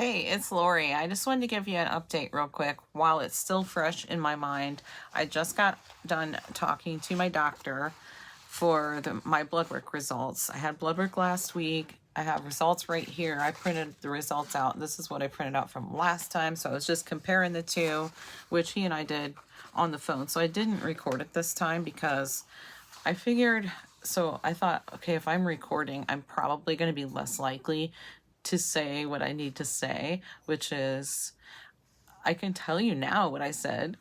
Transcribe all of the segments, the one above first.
Hey, it's Lori. I just wanted to give you an update real quick while it's still fresh in my mind. I just got done talking to my doctor for my blood work results. I had blood work last week. I have results right here. I printed the results out. This is what I printed out from last time. So I was just comparing the two, which he and I did on the phone. So I didn't record it this time because I figured, so I thought, okay, if I'm recording, I'm probably going to be less likely to say what I need to say, which is, I can tell you now what I said,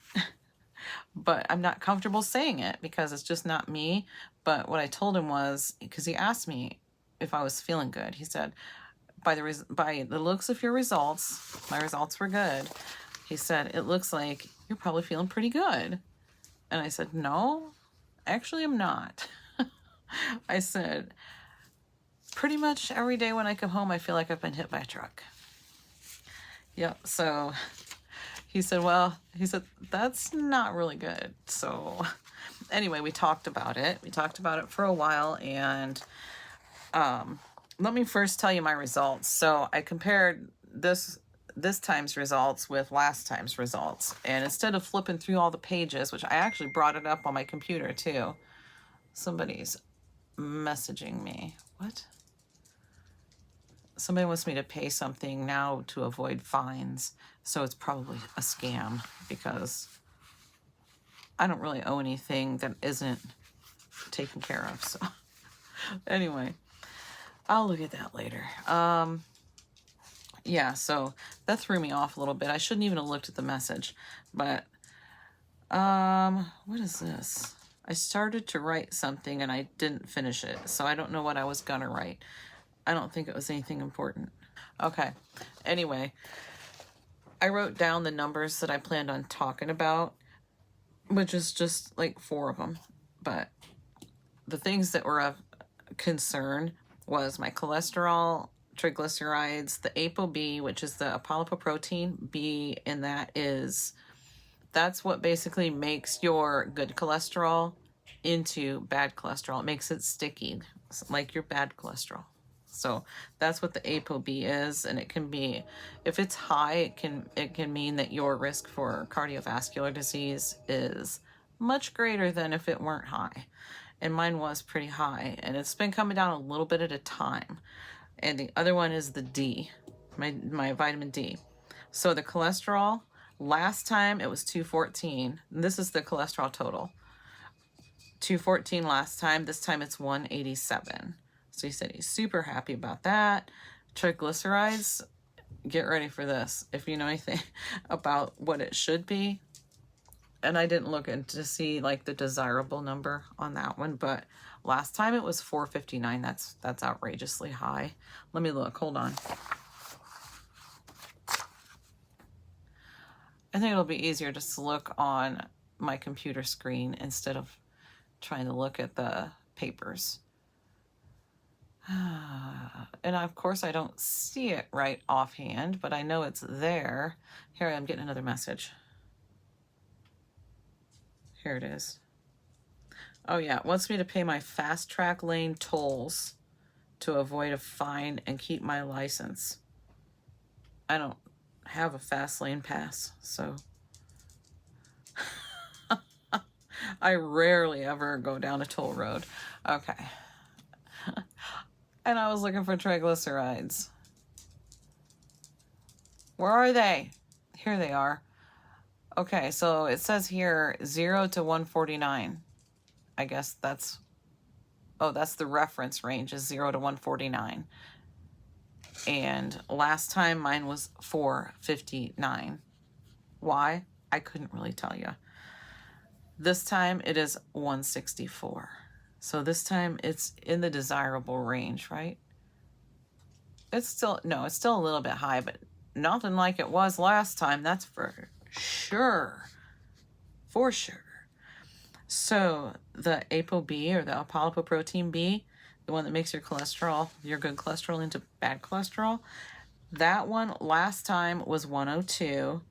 but I'm not comfortable saying it because it's just not me. But what I told him was, because he asked me if I was feeling good. He said, by the looks of your results, my results were good. He said, it looks like you're probably feeling pretty good. And I said, no, actually I'm not. I said, pretty much every day when I come home, I feel like I've been hit by a truck. Yep. So he said, that's not really good. So anyway, we talked about it. We talked about it for a while. And let me first tell you my results. So I compared this time's results with last time's results. And instead of flipping through all the pages, which I actually brought it up on my computer too. Somebody's messaging me. What? Somebody wants me to pay something now to avoid fines. So it's probably a scam because I don't really owe anything that isn't taken care of. So anyway, I'll look at that later. Yeah, so that threw me off a little bit. I shouldn't even have looked at the message, but what is this? I started to write something and I didn't finish it. So I don't know what I was gonna write. I don't think it was anything important. Okay. Anyway, I wrote down the numbers that I planned on talking about, which is just like 4 of them. But the things that were of concern was my cholesterol, triglycerides, the ApoB, which is the apolipoprotein B, and that's what basically makes your good cholesterol into bad cholesterol. It makes it sticky, like your bad cholesterol. So that's what the ApoB is, and it can be, if it's high, it can mean that your risk for cardiovascular disease is much greater than if it weren't high. And mine was pretty high, and it's been coming down a little bit at a time. And the other one is the D, my vitamin D. So the cholesterol, last time it was 214. This is the cholesterol total. 214 last time. This time it's 187. So he said he's super happy about that. Triglycerides, get ready for this. If you know anything about what it should be. And I didn't look in to see like the desirable number on that one, but last time it was 459. That's outrageously high. Let me look. Hold on. I think it'll be easier just to look on my computer screen instead of trying to look at the papers. And of course I don't see it right offhand, but I know it's there. Here I am getting another message. Here it is. Oh yeah, it wants me to pay my fast track lane tolls to avoid a fine and keep my license. I don't have a fast lane pass, so I rarely ever go down a toll road. Okay. And I was looking for triglycerides. Where are they? Here they are. Okay, so it says here 0 to 149. I guess that's the reference range is 0 to 149. And last time mine was 459. Why? I couldn't really tell you. This time it is 164. So this time it's in the desirable range, right? It's still a little bit high, but nothing like it was last time. That's for sure. For sure. So the ApoB, or the apolipoprotein B, the one that makes your cholesterol, your good cholesterol into bad cholesterol, that one last time was 102.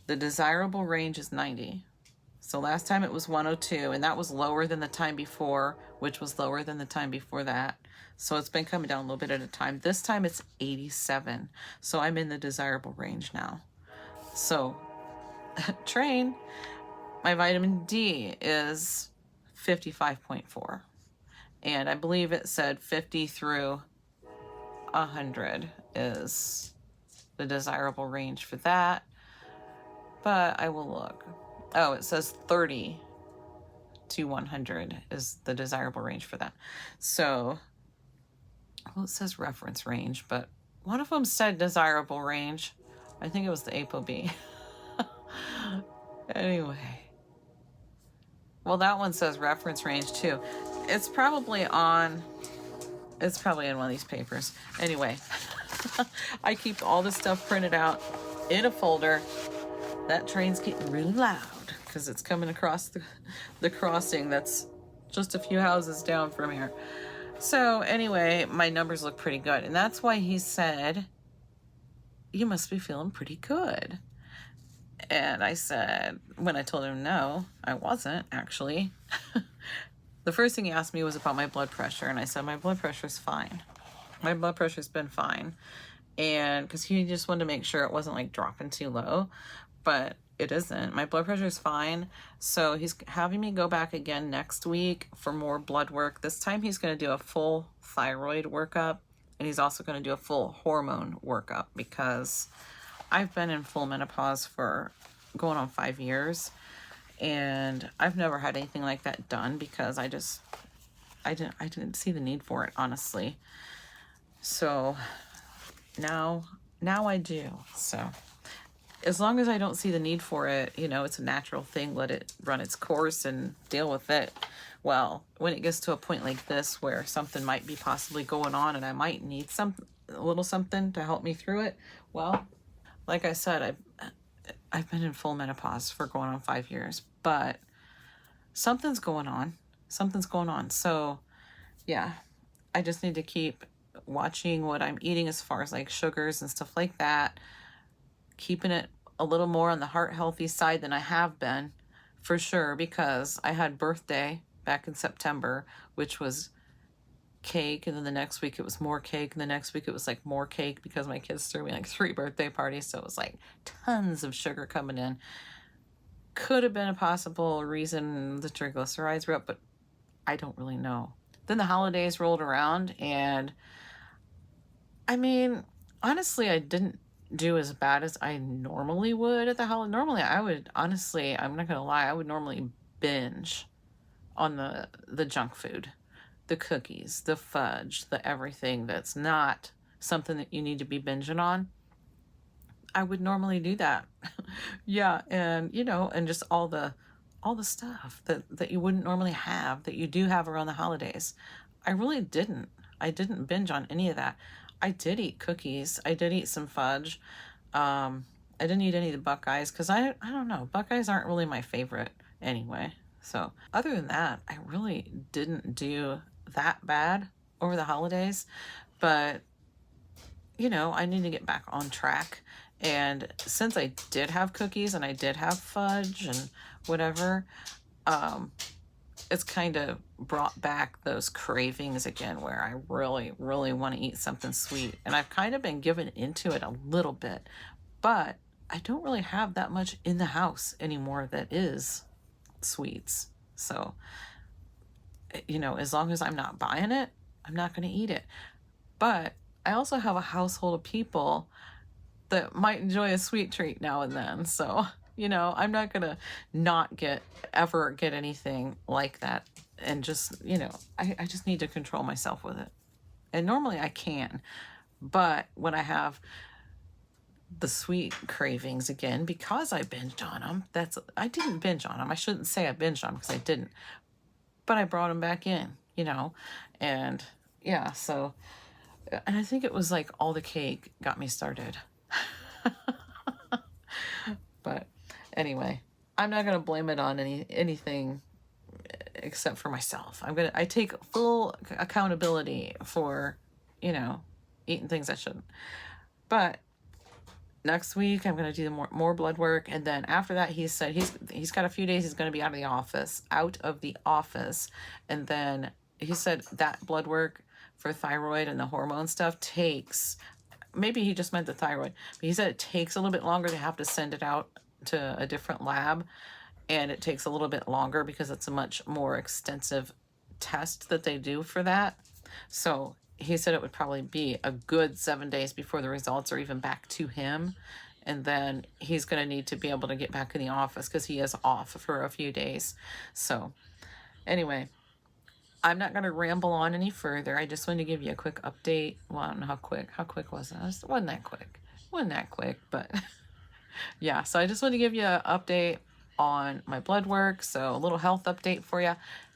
The desirable range is 90. So last time it was 102, and that was lower than the time before, which was lower than the time before that. So it's been coming down a little bit at a time. This time it's 87. So I'm in the desirable range now. So train, my vitamin D is 55.4. And I believe it said 50 through 100 is the desirable range for that. But I will look. Oh, it says 30 to 100 is the desirable range for that. So, well, it says reference range, but one of them said desirable range. I think it was the ApoB. Anyway. Well, that one says reference range too. It's probably in one of these papers. Anyway, I keep all this stuff printed out in a folder. That train's getting really loud because it's coming across the crossing that's just a few houses down from here. So anyway, my numbers look pretty good. And that's why he said, you must be feeling pretty good. And I said, when I told him no, I wasn't actually. The first thing he asked me was about my blood pressure. And I said, my blood pressure's fine. My blood pressure's been fine. And because he just wanted to make sure it wasn't like dropping too low. But it isn't. My blood pressure is fine. So he's having me go back again next week for more blood work. This time he's going to do a full thyroid workup. And he's also going to do a full hormone workup because I've been in full menopause for going on 5 years. And I've never had anything like that done because I didn't see the need for it, honestly. So now I do. So as long as I don't see the need for it, you know, it's a natural thing, let it run its course and deal with it. Well, when it gets to a point like this where something might be possibly going on and I might need a little something to help me through it, well, like I said, I've been in full menopause for going on 5 years, but something's going on. So yeah, I just need to keep watching what I'm eating as far as like sugars and stuff like that, keeping it a little more on the heart healthy side than I have been for sure, because I had birthday back in September, which was cake, and then the next week it was more cake, and the next week it was like more cake because my kids threw me like 3 birthday parties, so it was like tons of sugar coming in. Could have been a possible reason the triglycerides were up, but I don't really know. Then the holidays rolled around, and I mean, honestly, I didn't do as bad as I normally would at the holiday. Normally I would, honestly, I'm not gonna lie, I would normally binge on the junk food, the cookies, the fudge, the everything that's not something that you need to be binging on. I would normally do that. Yeah, and you know, and just all the stuff that you wouldn't normally have that you do have around the holidays. I really didn't. I didn't binge on any of that. I did eat cookies. I did eat some fudge. I didn't eat any of the Buckeyes because I don't know. Buckeyes aren't really my favorite anyway. So other than that, I really didn't do that bad over the holidays. But, you know, I need to get back on track. And since I did have cookies and I did have fudge and whatever, it's kind of brought back those cravings again where I really, really want to eat something sweet. And I've kind of been given into it a little bit, but I don't really have that much in the house anymore that is sweets. So, you know, as long as I'm not buying it, I'm not going to eat it. But I also have a household of people that might enjoy a sweet treat now and then. So, you know, I'm not going to ever get anything like that. And just, you know, I just need to control myself with it. And normally I can. But when I have the sweet cravings again, because I binged on them, I didn't binge on them. I shouldn't say I binged on them because I didn't. But I brought them back in, you know. And yeah, so, and I think it was like all the cake got me started. But anyway, I'm not going to blame it on anything except for myself. I take full accountability for, you know, eating things I shouldn't. But next week I'm going to do more blood work, and then after that he said he's got a few days he's going to be out of the office, and then he said that blood work for thyroid and the hormone stuff takes, maybe he just meant the thyroid, but he said it takes a little bit longer. They have to send it out to a different lab, and it takes a little bit longer because it's a much more extensive test that they do for that. So he said it would probably be a good 7 days before the results are even back to him. And then he's going to need to be able to get back in the office because he is off for a few days. So anyway, I'm not going to ramble on any further. I just wanted to give you a quick update. Well, I don't know how quick was it? It wasn't that quick, but yeah. So I just wanted to give you an update on my blood work. So a little health update for you.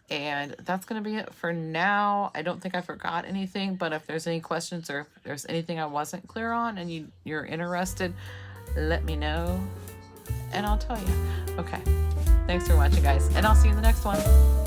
And that's going to be it for now. I don't think I forgot anything, but if there's any questions or if there's anything I wasn't clear on and you're interested, let me know and I'll tell you. Okay. Thanks for watching, guys, and I'll see you in the next one.